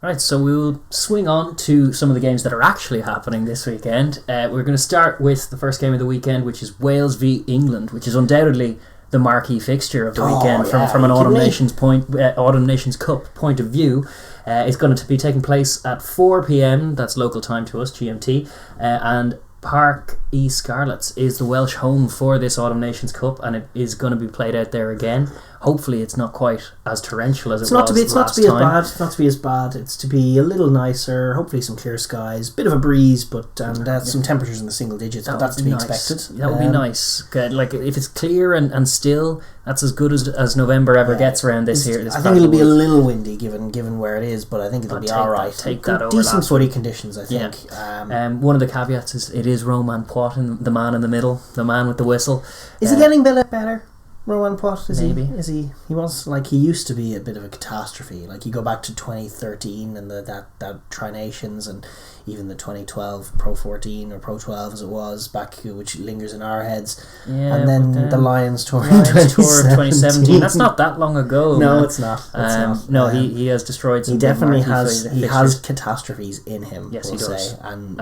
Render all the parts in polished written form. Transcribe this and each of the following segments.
Right, so we'll swing on to some of the games that are actually happening this weekend. We're going to start with the first game of the weekend, which is Wales v England, which is undoubtedly the marquee fixture of the weekend from an Autumn Nations Cup point of view. It's going to be taking place at 4 p.m, that's local time to us, GMT, and Parc Y Scarlets is the Welsh home for this Autumn Nations Cup, and it is going to be played out there again. Hopefully it's not quite as torrential as it was last time. It's not to be as bad. It's to be a little nicer. Hopefully some clear skies, bit of a breeze, but some temperatures in the single digits. But that's to be expected. That would be nice. Good. Like if it's clear and still, that's as good as November ever gets around this here. I think it'll be a little windy given where it is, but I think it'll be all right. Take that over. Decent footy conditions, I think. Yeah. One of the caveats is it is Roman Poit, the man in the middle, the man with the whistle. Is he getting better? Rowan Poit, maybe. He was like, he used to be a bit of a catastrophe. Like you go back to 2013 and that Tri-Nations, and even the 2012 Pro 14 or Pro 12 as it was back, which lingers in our heads. Yeah, and then the Lions tour in 2017. That's not that long ago. No, man. It's not. No, he has destroyed some. He definitely has. He has catastrophes in him. Yes, he does. And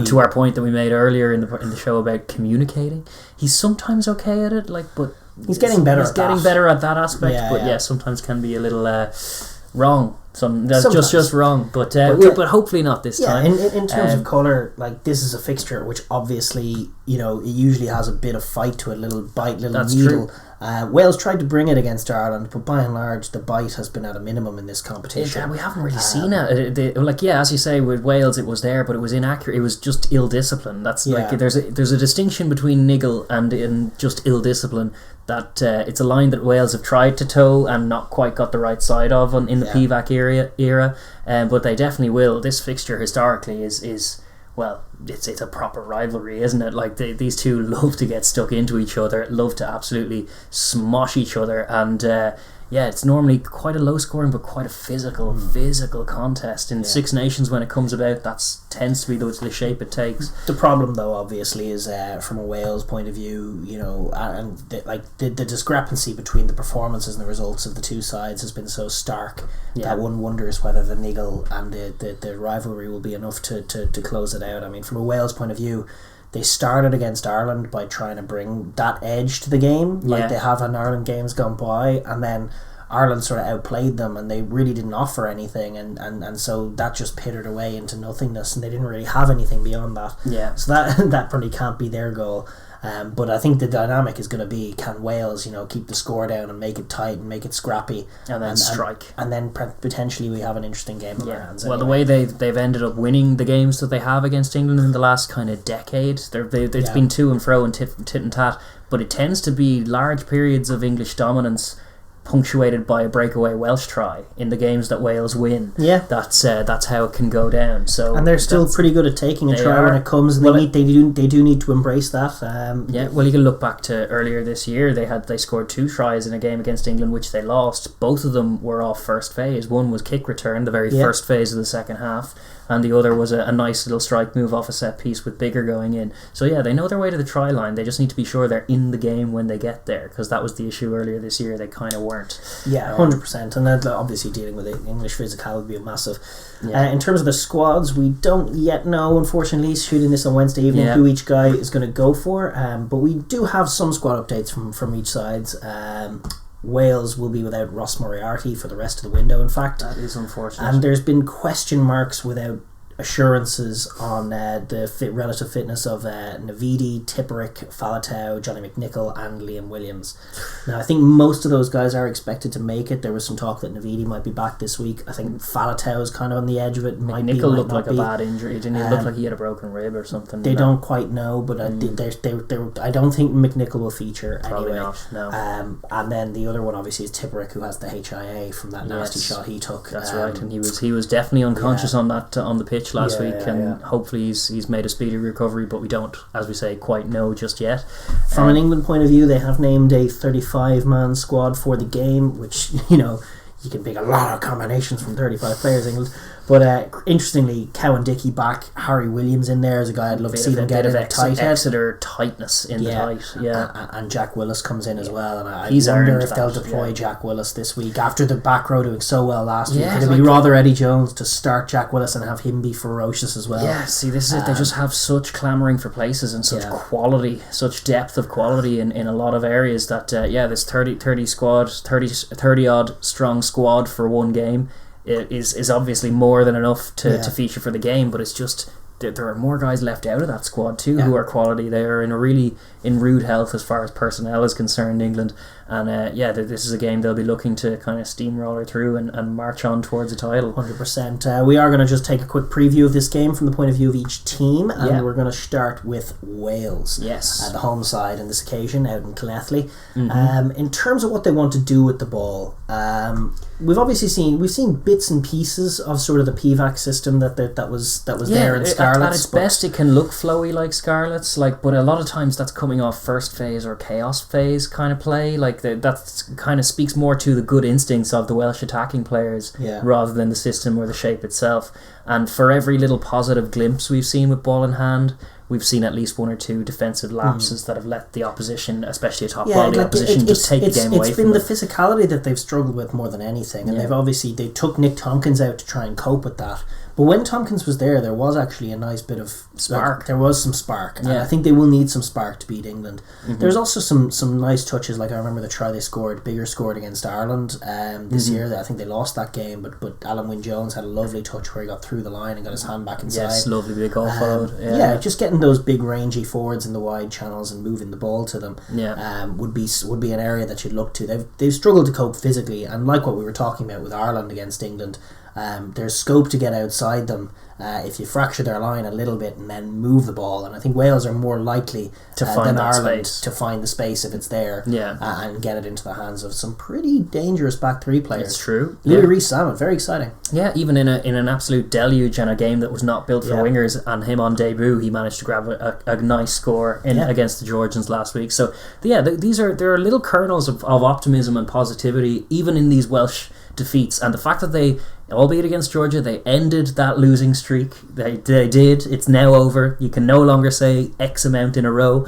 to our point that we made earlier in the show about communicating, he's sometimes okay at it. But he's getting better. He's getting better at that aspect. But sometimes can be a little wrong. Just wrong, but hopefully not this time. In terms of colour, like this is a fixture which obviously it usually has a bit of fight to it, little bite, little needle. Wales tried to bring it against Ireland, but by and large the bite has been at a minimum in this competition. We haven't really seen it. As you say, with Wales it was there, but it was inaccurate. It was just ill discipline. There's a distinction between niggle and in just ill discipline. That it's a line that Wales have tried to toe and not quite got the right side of in the PVAC era, but they definitely will. This fixture historically is it's a proper rivalry, isn't it? Like these two love to get stuck into each other, love to absolutely smosh each other, and it's normally quite a low scoring but quite a physical contest in Six Nations. When it comes about, that tends to be the shape it takes. The problem though obviously is from a Wales point of view, and the discrepancy between the performances and the results of the two sides has been so stark that one wonders whether the niggle and the rivalry will be enough to close it out. I mean, from a Wales point of view, they started against Ireland by trying to bring that edge to the game, like they have in Ireland games gone by, and then Ireland sort of outplayed them and they really didn't offer anything, and so that just pittered away into nothingness, and they didn't really have anything beyond that. So that probably can't be their goal. But I think the dynamic is going to be, can Wales, keep the score down and make it tight and make it scrappy, and then strike, and then potentially we have an interesting game on our hands. Well, the way they've ended up winning the games that they have against England in the last kind of decade, it's been to and fro and tit and tat, but it tends to be large periods of English dominance punctuated by a breakaway Welsh try in the games that Wales win. That's how it can go down. So, and they're still pretty good at taking a try when it comes, and they do need to embrace that. Well, you can look back to earlier this year. They scored 2 tries in a game against England which they lost. Both of them were off first phase. One was kick return, the very first phase of the second half, and the other was a nice little strike move off a set piece with Bigger going in. So they know their way to the try line. They just need to be sure they're in the game when they get there, because that was the issue earlier this year. They kind of weren't. 100%, and then obviously dealing with the English physical would be a massive. In terms of the squads, we don't yet know, unfortunately, shooting this on Wednesday evening, who each guy is going to go for, but we do have some squad updates from each sides. Wales will be without Ross Moriarty for the rest of the window, in fact. That is unfortunate. And there's been question marks without assurances on the relative fitness of Navidi, Tipperick, Falatau, Johnny McNichol and Liam Williams. Now I think most of those guys are expected to make it. There was some talk that Navidi might be back this week. I think Falatau is kind of on the edge of it. McNichol looked like a bad injury, didn't he? Looked like he had a broken rib or something. They don't quite know, but I don't think McNichol will feature. Probably anyway. not, no. And then the other one obviously is Tipperick, who has the HIA from that nasty shot he took. That's right, and he was definitely unconscious on the pitch last week, and hopefully he's made a speedy recovery, but we don't, as we say, quite know just yet. From an England point of view, they have named a 35-man squad for the game, which you can pick a lot of combinations from 35 players, England, But interestingly, Cowan Dickey back, Harry Williams in there as a guy I'd love to see them get in a tight head. Exeter tightness in the tight, and Jack Willis comes in as well, and I wonder if they'll deploy Jack Willis this week after the back row doing so well last week. Could it be rather Eddie Jones to start Jack Willis and have him be ferocious as well? Yeah, see, this is it. They just have such clamouring for places and such quality, such depth of quality in a lot of areas that this 30 odd strong squad for one game is obviously more than enough to feature for the game, but it's just there are more guys left out of that squad too who are quality. They are in rude health as far as personnel is concerned, England, and this is a game they'll be looking to kind of steamroller through and march on towards a title. 100%. We are going to just take a quick preview of this game from the point of view of each team, and we're going to start with Wales. Yes, the home side on this occasion out in Clonethley. In terms of what they want to do with the ball, we've seen bits and pieces of sort of the PVAC system that was there in Scarlets. At its best, it can look flowy like Scarlets, but a lot of times that's coming off first phase or chaos phase kind of play. That kind of speaks more to the good instincts of the Welsh attacking players rather than the system or the shape itself. And for every little positive glimpse we've seen with ball in hand, we've seen at least one or two defensive lapses that have let the opposition, especially a top quality opposition, just take the game away from them. It's been the physicality that they've struggled with more than anything, and they took Nick Tompkins out to try and cope with that. But when Tompkins was there was actually a nice bit of spark. There was some spark, and I think they will need some spark to beat England. There's also some nice touches, like I remember the try they scored against Ireland this year. I think they lost that game, but Alan Wynne-Jones had a lovely touch where he got through the line and got his hand back inside. Yes, lovely big goal forward. Just getting those big rangy forwards in the wide channels and moving the ball to them would be an area that you'd look to. They've struggled to cope physically, and like what we were talking about with Ireland against England, there's scope to get outside them if you fracture their line a little bit and then move the ball, and I think Wales are more likely than Ireland to find the space if it's there and get it into the hands of some pretty dangerous back three players. It's true. Louis Rees-Salmon, very exciting. Yeah, even in an absolute deluge and a game that was not built for wingers, and him on debut, he managed to grab a nice score against the Georgians last week. So there are little kernels of optimism and positivity even in these Welsh defeats, and the fact that they, albeit against Georgia, they ended that losing streak. They did. It's now over. You can no longer say X amount in a row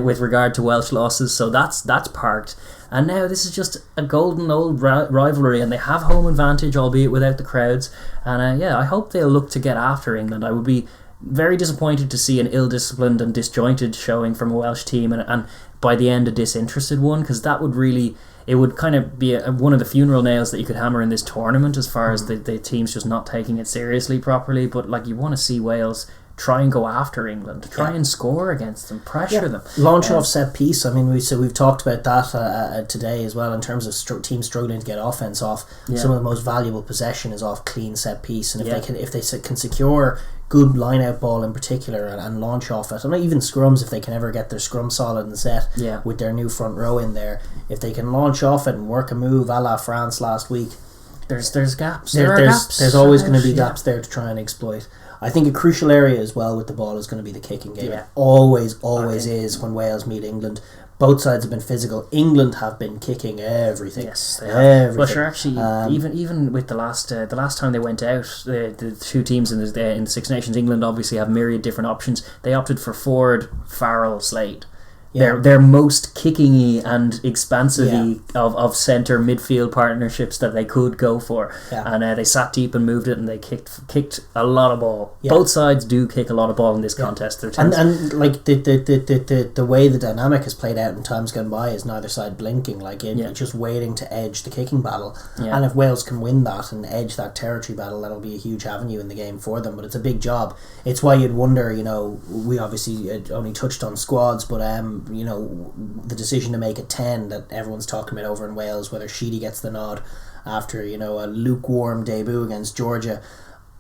with regard to Welsh losses, so that's parked. And now this is just a golden old rivalry, and they have home advantage, albeit without the crowds. And I hope they'll look to get after England. I would be very disappointed to see an ill-disciplined and disjointed showing from a Welsh team, and by the end a disinterested one, because that would really... It would kind of be one of the funeral nails that you could hammer in this tournament as far as the teams just not taking it seriously properly. But you want to see Wales try and go after England, try and score against them, pressure them. Launch off set piece. I mean, we've talked about that today as well in terms of teams struggling to get offense off. Some of the most valuable possession is off clean set piece, and if they can secure good line out ball in particular and launch off it, and even scrums, if they can ever get their scrum solid and set with their new front row in there, if they can launch off it and work a move a la France last week, there's gaps. There's always going to be gaps there to try and exploit. I think a crucial area as well with the ball is going to be the kicking game. It always is when Wales meet England. Both sides have been physical. England have been kicking everything. Yes, they have. Everything. Well, sure. Actually, even with the last time they went out, the two teams in the Six Nations, England obviously have myriad different options. They opted for Ford, Farrell, Slade. Their most kicking-y and expansive-y of centre midfield partnerships that they could go for, and they sat deep and moved it, and they kicked a lot of ball. Both sides do kick a lot of ball in this contest. And like the way the dynamic has played out in times gone by is neither side blinking, just waiting to edge the kicking battle. And if Wales can win that and edge that territory battle, that'll be a huge avenue in the game for them. But it's a big job. It's why you'd wonder. We obviously only touched on squads, but the decision to make it 10 that everyone's talking about over in Wales, whether Sheedy gets the nod after a lukewarm debut against Georgia.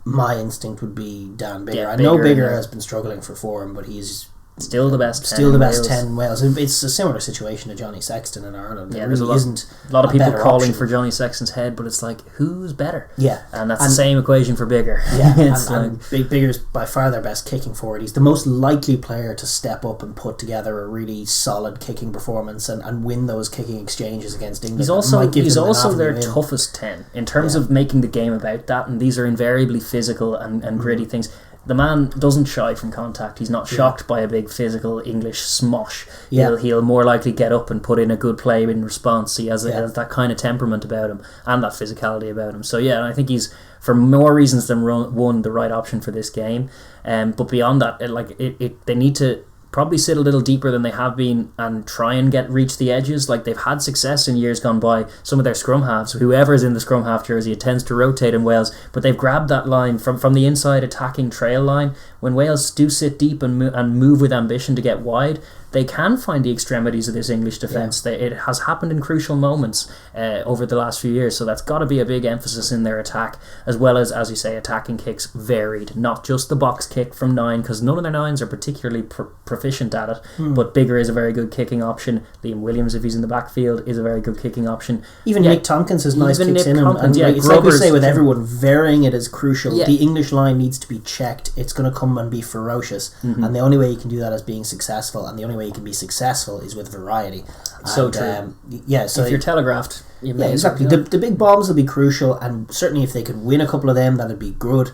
My instinct would be Dan Biggar. I know Biggar has been struggling for form, but he's Still the best 10 Still the in best Wales. 10 in Wales. It's a similar situation to Johnny Sexton in Ireland. Yeah, There there's really isn't a lot of people better calling option. for Johnny Sexton's head, but it's like, who's better? Yeah. And that's the same equation for Bigger. Yeah, It's and Bigger's by far their best kicking forward. He's the most likely player to step up and put together a really solid kicking performance and win those kicking exchanges against England. He's also their toughest 10 in terms of making the game about that, and these are invariably physical and gritty things. The man doesn't shy from contact. He's not shocked by a big physical English smosh. Yeah. He'll more likely get up and put in a good play in response. He has that kind of temperament about him and that physicality about him. So yeah, I think he's, for more reasons than one, the right option for this game. But beyond that, they need to probably sit a little deeper than they have been and try and reach the edges. Like, they've had success in years gone by. Some of their scrum halves, whoever's in the scrum half jersey, it tends to rotate in Wales, but they've grabbed that line from the inside attacking trail line. When Wales do sit deep and move with ambition to get wide, they can find the extremities of this English defence. It has happened in crucial moments over the last few years, so that's got to be a big emphasis in their attack, as well as you say, attacking kicks varied, not just the box kick from 9, because none of their 9s are particularly proficient at it, but Bigger is a very good kicking option. Liam Williams, if he's in the backfield, is a very good kicking option. Even Nick Tompkins has nice kicks in him. And it's like we say with everyone, varying it is crucial. The English line needs to be checked. It's going to come and be ferocious, and the only way you can do that is being successful, and the only way you can be successful is with variety. So true. So if you're telegraphed, exactly. The big bombs will be crucial, and certainly if they could win a couple of them, that'd be good.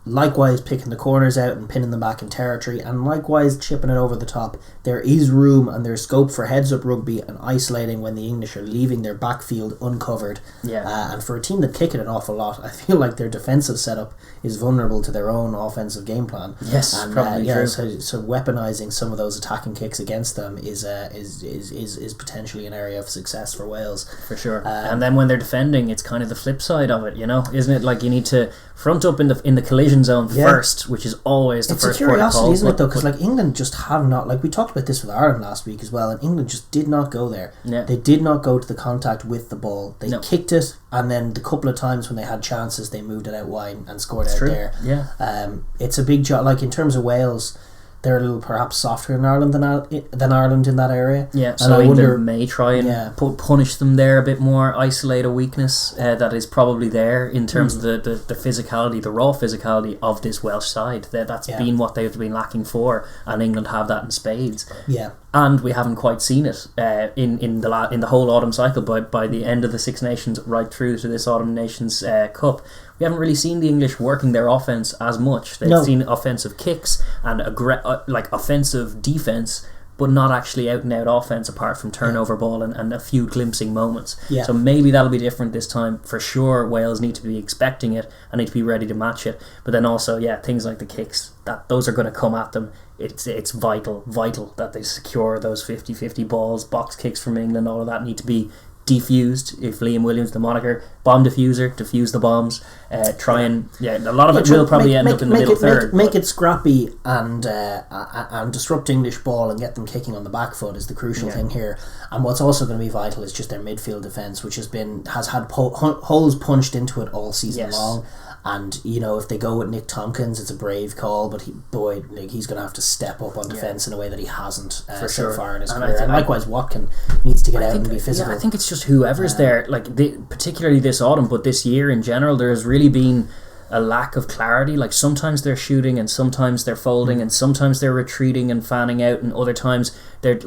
Likewise, picking the corners out and pinning them back in territory, and likewise chipping it over the top. There is room and there's scope for heads-up rugby and isolating when the English are leaving their backfield uncovered. And for a team that kick it an awful lot, I feel like their defensive setup is vulnerable to their own offensive game plan. Yes, and, probably true. So weaponising some of those attacking kicks against them is potentially an area of success for Wales. For sure. And then when they're defending, it's kind of the flip side of it, isn't it? Like, you need to front up in the collision zone first, which is always the first port of call. It's a curiosity, isn't it, though? Because like England just have not, like we talked about this with Ireland last week as well, and England just did not go there. They did not go to the contact with the ball. They kicked it, and then the couple of times when they had chances, they moved it out wide and scored out there. It's a big job. Like, in terms of Wales, they're a little perhaps softer in Ireland than Ireland in that area. So I wonder, may try and punish them there a bit more, isolate a weakness that is probably there in terms of the physicality, the raw physicality of this Welsh side. That's been what they've been lacking for, and England have that in spades. And we haven't quite seen it in the whole autumn cycle by the end of the Six Nations right through to this Autumn Nations Cup. We haven't really seen the English working their offence as much. They've seen offensive kicks and offensive defence, but not actually out and out offence apart from turnover ball and a few glimpsing moments. So maybe that'll be different this time. For sure, Wales need to be expecting it and need to be ready to match it. But then also, things like the kicks, those are going to come at them. It's vital that they secure those 50-50 balls. Box kicks from England, all of that need to be defused. If Liam Williams, the moniker, bomb diffuser, diffuse the bombs. A lot of it will probably end up in the middle third. Make it scrappy and disrupt English ball and get them kicking on the back foot is the crucial thing here. And what's also going to be vital is just their midfield defence, which has had holes punched into it all season long. And if they go with Nick Tompkins, it's a brave call, but he's going to have to step up on defence in a way that he hasn't so far in his career. And likewise, Watkin needs to get out and be physical. I think it's just whoever's there, particularly this autumn, but this year in general, there has really been a lack of clarity. Like, sometimes they're shooting and sometimes they're folding and sometimes they're retreating and fanning out, and other times they're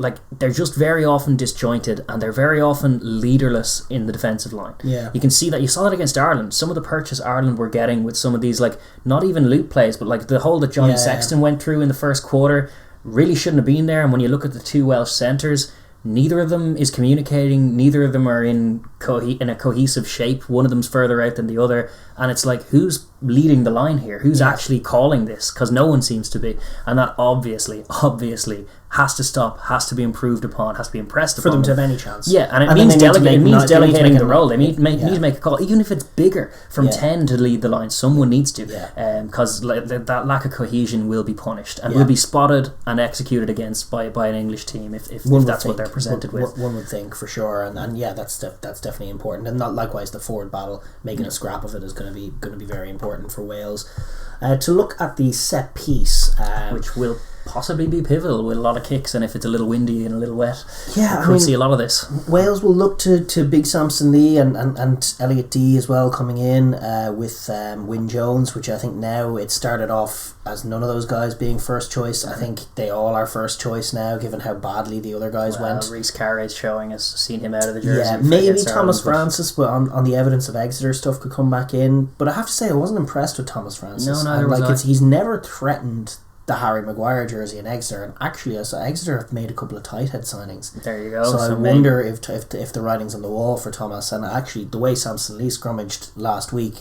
just very often disjointed and they're very often leaderless in the defensive line. You can see that. You saw that against Ireland. Some of the purchase Ireland were getting with some of these, not even loop plays, but the hole that Johnny Sexton went through in the first quarter really shouldn't have been there. And when you look at the two Welsh centres, neither of them is communicating. Neither of them are in a cohesive shape. One of them's further out than the other, and it's like, who's leading the line here? Who's actually calling this? Because no one seems to be, and that obviously has to stop, has to be improved upon, has to be impressed upon for them to have any chance. And it means delegating the role. They need to make a call, even if it's Bigger from 10 to lead the line. Someone needs to, because that lack of cohesion will be punished and will be spotted and executed against by an English team if that's what they're presented with. One would think, for sure, and that's definitely important. And not likewise the forward battle, making a scrap of it is going to be very important for Wales. To look at the set piece, which will possibly be pivotal with a lot of kicks, and if it's a little windy and a little wet, yeah, I mean, see a lot of this. Wales will look to Big Samson Lee and Elliot Dee as well coming in with Wyn Jones, which I think now it started off as none of those guys being first choice. I think they all are first choice now, given how badly the other guys went. Rhys Carray's showing us, seen him out of the jersey. Yeah, maybe Thomas Francis, but on the evidence of Exeter stuff, could come back in. But I have to say, I wasn't impressed with Thomas Francis. No, neither was I. He's never threatened the Harry Maguire jersey in Exeter, and actually I saw Exeter have made a couple of tight head signings. There you go. So I wonder if the writing's on the wall for Thomas. And actually, the way Samson Lee scrummaged last week,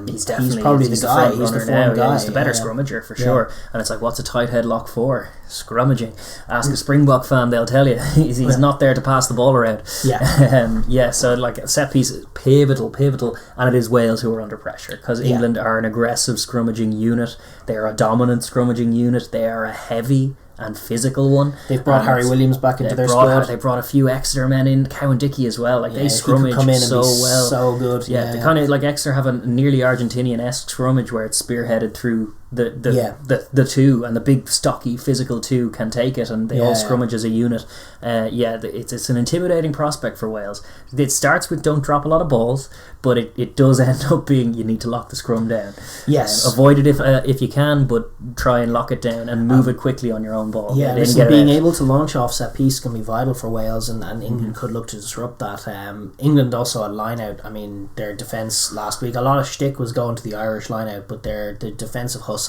he's probably the guy. He's the form guy. He's the better scrummager for sure. And it's like, what's a tight head lock for? Scrummaging. Ask a Springbok fan, they'll tell you. He's not there to pass the ball around. So like set piece is pivotal, and it is Wales who are under pressure because England are an aggressive scrummaging unit. They are a dominant scrummaging unit. They are a heavy and physical one. They've brought Harry Williams back into their squad. They brought a few Exeter men in, Cowan Dickey as well. Like they scrummage so well, so good. They kind of like Exeter have a nearly Argentinian-esque scrummage where it's spearheaded through the two, and the big stocky physical two can take it, and they all scrummage as a unit. It's an intimidating prospect for Wales. It starts with don't drop a lot of balls, but it does end up being you need to lock the scrum down. Yes, avoid it if you can, but try and lock it down and move it quickly on your own ball. Being able to launch off set piece can be vital for Wales, and England could look to disrupt that. England also had line out. I mean, their defence last week, a lot of shtick was going to the Irish line out, but the defensive hustle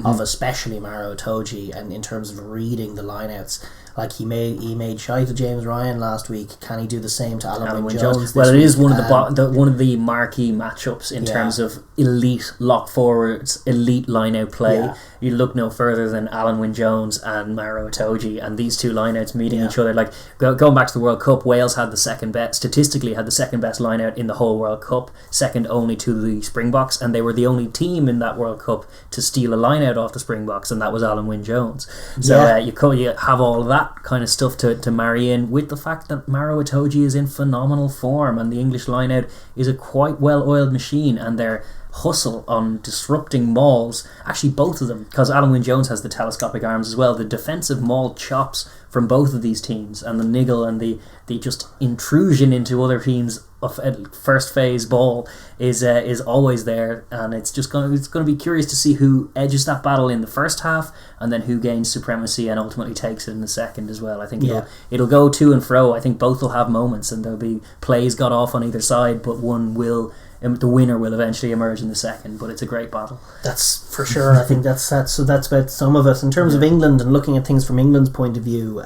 of especially Maro Itoje, and in terms of reading the lineouts, like he made shy to James Ryan last week. Can he do the same to Alan Wyn Jones? Well, it is one of the marquee matchups in terms of elite lock forwards, elite line out play. You look no further than Alan Wyn Jones and Maro Itoje, and these two lineouts meeting each other. Like going back to the World Cup, Wales had the second best lineout in the whole World Cup, second only to the Springboks, and they were the only team in that World Cup to steal a lineout off the Springboks, and that was Alan Wyn Jones. So you have all of that kind of stuff to marry in with the fact that Maro Itoje is in phenomenal form, and the English lineout is a quite well-oiled machine, and their hustle on disrupting mauls, actually both of them, because Alan Wyn Jones has the telescopic arms as well, the defensive maul chops from both of these teams, and the niggle and the just intrusion into other teams of first phase ball is always there, and it's going to be curious to see who edges that battle in the first half, and then who gains supremacy and ultimately takes it in the second as well. I think it'll go to and fro. I think both will have moments, and there'll be plays got off on either side, but the winner will eventually emerge in the second. But it's a great battle. That's for sure. I think that's about some of it in terms of England, and looking at things from England's point of view.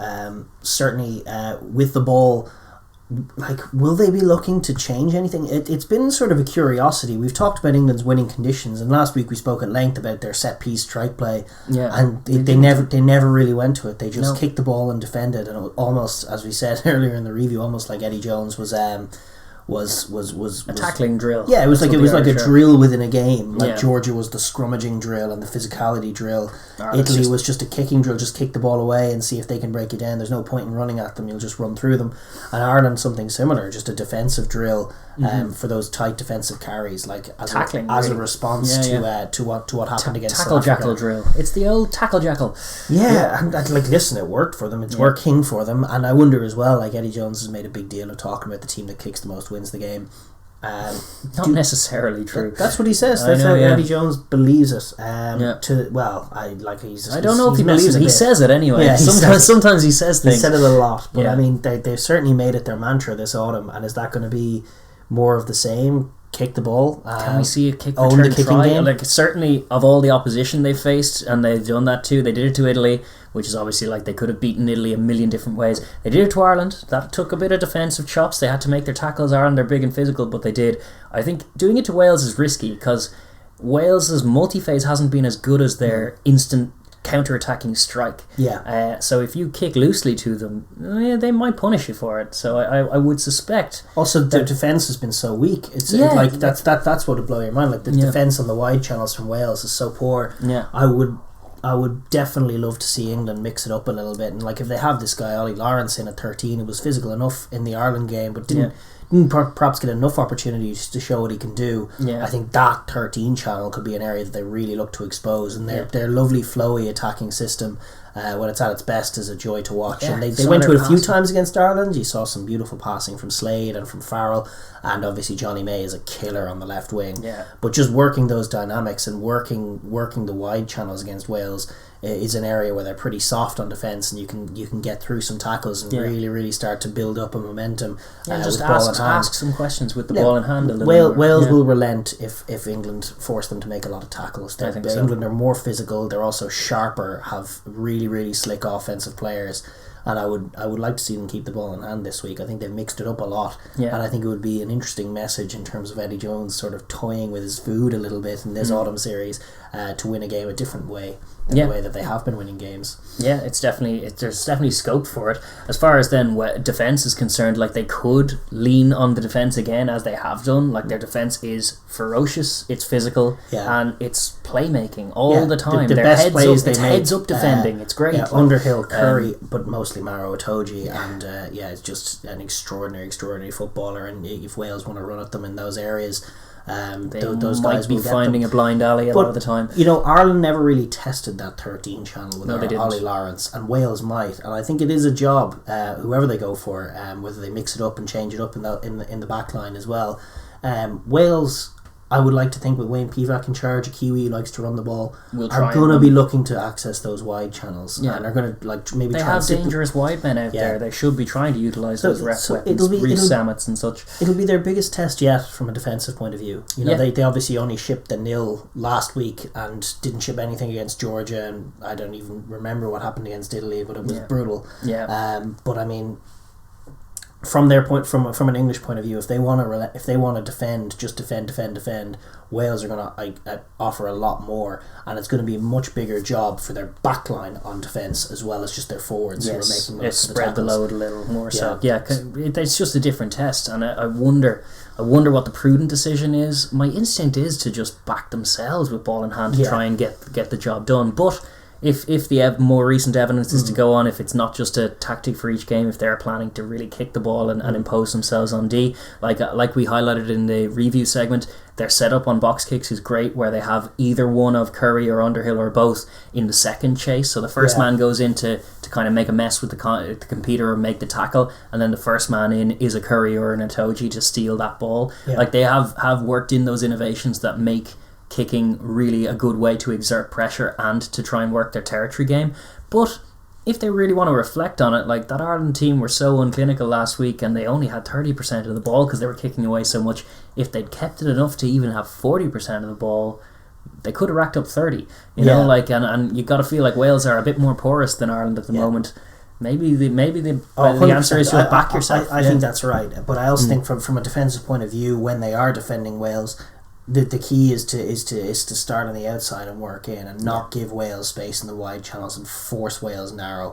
Certainly with the ball, like, will they be looking to change anything? It's been sort of a curiosity. We've talked about England's winning conditions, and last week we spoke at length about their set piece strike play. And they never really went to it. They just kicked the ball and defended, and it was almost, as we said earlier in the review, almost like Eddie Jones was a tackling drill. Yeah, it was like a drill within a game. Like Georgia was the scrummaging drill and the physicality drill. Italy was just a kicking drill. Just kick the ball away and see if they can break you down. There's no point in running at them. You'll just run through them. And Ireland, something similar, just a defensive drill for those tight defensive carries, like as a response to what happened against tackle South Africa. Jackal drill. It's the old tackle jackal. And like, listen, it worked for them. It's working for them. And I wonder as well, like, Eddie Jones has made a big deal of talking about the team that kicks the most wins the game. Not necessarily true. That's what he says. That's how Eddie Jones believes it. I don't know if he believes it. He says it anyway. Yeah, sometimes he says things. He said it a lot, but I mean, they've certainly made it their mantra this autumn. And is that going to be more of the same? Kick the ball. Can we see a kick return try? Like, certainly of all the opposition they've faced, and they've done that too. They did it to Italy, which is obviously, like, they could have beaten Italy a million different ways. They did it to Ireland. That took a bit of defensive chops. They had to make their tackles. Ireland are big and physical, but they did. I think doing it to Wales is risky because Wales's multi-phase hasn't been as good as their instant counter-attacking strike. So if you kick loosely to them, they might punish you for it. So I would suspect. Also, their defence has been so weak. It's that's what would blow your mind. Like, the defence on the wide channels from Wales is so poor. I would definitely love to see England mix it up a little bit, and like, if they have this guy Ollie Lawrence in at 13, who was physical enough in the Ireland game, but didn't perhaps get enough opportunities to show what he can do. I think that 13 channel could be an area that they really look to expose, and their lovely flowy attacking system, when it's at its best, is a joy to watch. And they went to it a few times against Ireland. You saw some beautiful passing from Slade and from Farrell, and obviously Johnny May is a killer on the left wing. But just working those dynamics and working the wide channels against Wales is an area where they're pretty soft on defence, and you can get through some tackles and really start to build up a momentum. Just ask some questions with the ball in hand a little Wales will relent if England force them to make a lot of tackles. England are more physical, they're also sharper, have really slick offensive players, and I would like to see them keep the ball in hand this week. I think they've mixed it up a lot, and I think it would be an interesting message in terms of Eddie Jones sort of toying with his food a little bit in this autumn series to win a game a different way than the way that they have been winning games. There's definitely scope for it. As far as then defence is concerned, like, they could lean on the defence again, as they have done. Like, their defence is ferocious, it's physical, and it's playmaking all the time. The best plays they make, heads up defending. It's great. Underhill, Curry, but mostly Maro Itoje, and it's just an extraordinary footballer. And if Wales want to run at them in those areas, those guys might be finding a blind alley a lot of the time. Ireland never really tested that 13 channel with Ollie Lawrence, and Wales might, and I think it is a job, whoever they go for, whether they mix it up and change it up in the back line as well. Wales, I would like to think, with Wayne Pivac in charge, a Kiwi who likes to run the ball, are going to be looking to access those wide channels, and are going to maybe try have dangerous wide men out there. They should be trying to utilise those ref weapons, Reece Samets and such. It'll be their biggest test yet from a defensive point of view. They obviously only shipped the nil last week and didn't ship anything against Georgia, and I don't even remember what happened against Italy, but it was brutal. But I mean, from their point, from an English point of view, if they want to defend, Wales are going to offer a lot more, and it's going to be a much bigger job for their backline on defence as well as just their forwards who are making most of the tackles. Spread the load a little more. It's just a different test, and I wonder what the prudent decision is. My instinct is to just back themselves with ball in hand to try and get the job done, but if the more recent evidence is to go on, if it's not just a tactic for each game, if they're planning to really kick the ball and impose themselves on D, like we highlighted in the review segment, their setup on box kicks is great, where they have either one of Curry or Underhill or both in the second chase. So the first man goes in to kind of make a mess with the competitor or make the tackle, and then the first man in is a Curry or an Itoje to steal that ball. Like, they have worked in those innovations that make kicking really a good way to exert pressure and to try and work their territory game. But if they really want to reflect on it, like, that Ireland team were so unclinical last week, and they only had 30% of the ball because they were kicking away so much. If they'd kept it enough to even have 40% of the ball, they could have racked up 30. And you got to feel like Wales are a bit more porous than Ireland at the moment. Maybe the answer is to back yourself. I think that's right, but I also think from a defensive point of view, when they are defending Wales, the key is to start on the outside and work in, and not give Wales space in the wide channels and force Wales narrow.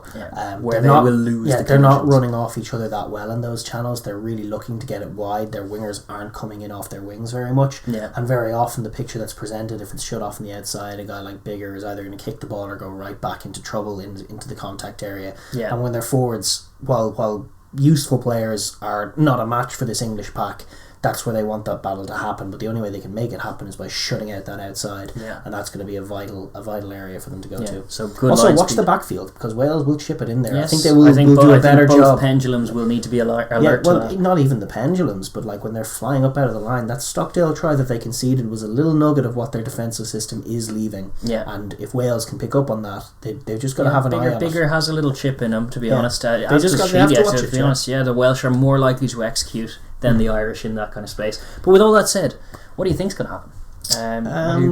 Where they will lose. They're not running off each other that well in those channels. They're really looking to get it wide. Their wingers aren't coming in off their wings very much. And very often the picture that's presented, if it's shut off on the outside, a guy like Bigger is either going to kick the ball or go right back into trouble into the contact area. And when their forwards, while useful players, are not a match for this English pack, that's where they want that battle to happen. But the only way they can make it happen is by shutting out that outside, and that's going to be a vital area for them to go to. So good. Also, watch the backfield, because Wales will chip it in there. I think they will do a better job. Both pendulums will need to be alert to that. Not even the pendulums, but like when they're flying up out of the line, that Stockdale try that they conceded was a little nugget of what their defensive system is leaving. And if Wales can pick up on that, they've just got to have an eye on it. Bigger has a little chip in him, to be honest. They just got to have to watch it. To be honest, the Welsh are more likely to execute than the Irish in that kind of space. But with all that said, what do you think's going to happen?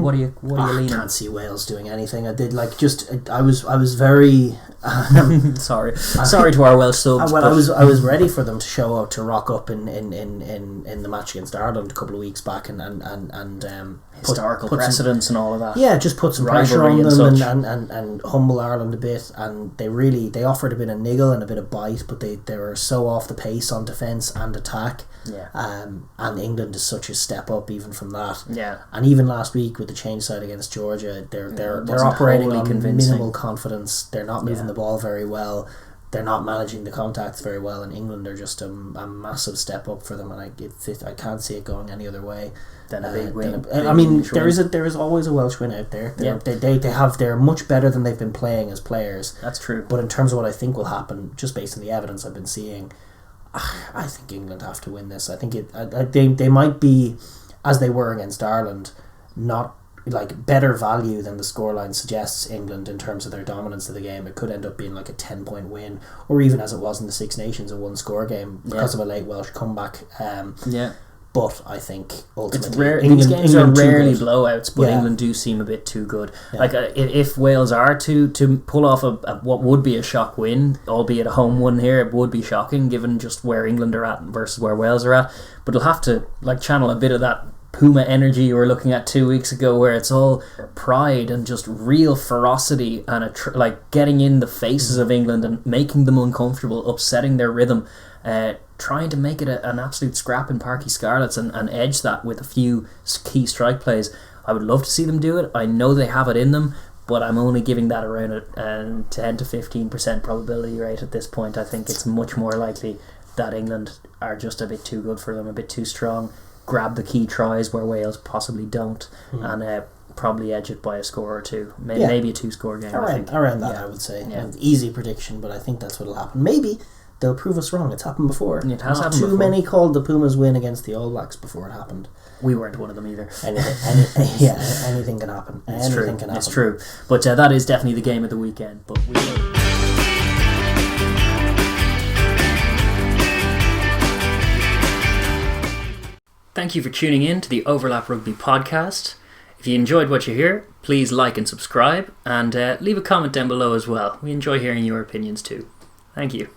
What are you leaning? I can't see Wales doing anything. I was very sorry to our Welsh subs. I was ready for them to show up, to rock up in the match against Ireland a couple of weeks back, and historical precedents and all of that. Just put some pressure on them and humble Ireland a bit. And they offered a bit of niggle and a bit of bite, but they were so off the pace on defence and attack. And England is such a step up even from that. And even last week with the change side against Georgia, they're operating on minimal confidence. They're not moving the ball very well. they're not managing the contacts very well, and England are just a massive step up for them, and I can't see it going any other way than a big win. There is always a Welsh win out there. They're much better than they've been playing as players. That's true. But in terms of what I think will happen, just based on the evidence I've been seeing, I think England have to win this. I think they might be, as they were against Ireland, not like better value than the scoreline suggests England in terms of their dominance of the game. It could end up being like a 10-point win, or even as it was in the Six Nations, a 1-score game because of a late Welsh comeback. But I think ultimately it's rare. These games are rarely blowouts, but England do seem a bit too good. Like if Wales are to pull off a what would be a shock win, albeit a home one here, it would be shocking given just where England are at versus where Wales are at. But it'll have to like channel a bit of that Puma energy you were looking at 2 weeks ago, where it's all pride and just real ferocity and like getting in the faces of England and making them uncomfortable, upsetting their rhythm, trying to make it an absolute scrap in Parc Y Scarlets and edge that with a few key strike plays. I would love to see them do it. I know they have it in them, but I'm only giving that around a 10 to 15% probability rate at this point. I think it's much more likely that England are just a bit too good for them, a bit too strong, grab the key tries where Wales possibly don't, and probably edge it by a score or two. Maybe a 2-score game. Around that, I would say. Yeah. Easy prediction, but I think that's what'll happen. Maybe they'll prove us wrong. It's happened before. It has happened before. Too many called the Pumas win against the All Blacks before it happened. We weren't one of them either. Anything can happen. It's true. But that is definitely the game of the weekend. But we will. Thank you for tuning in to the Overlap Rugby podcast. If you enjoyed what you hear, please like and subscribe, and leave a comment down below as well. We enjoy hearing your opinions too. Thank you.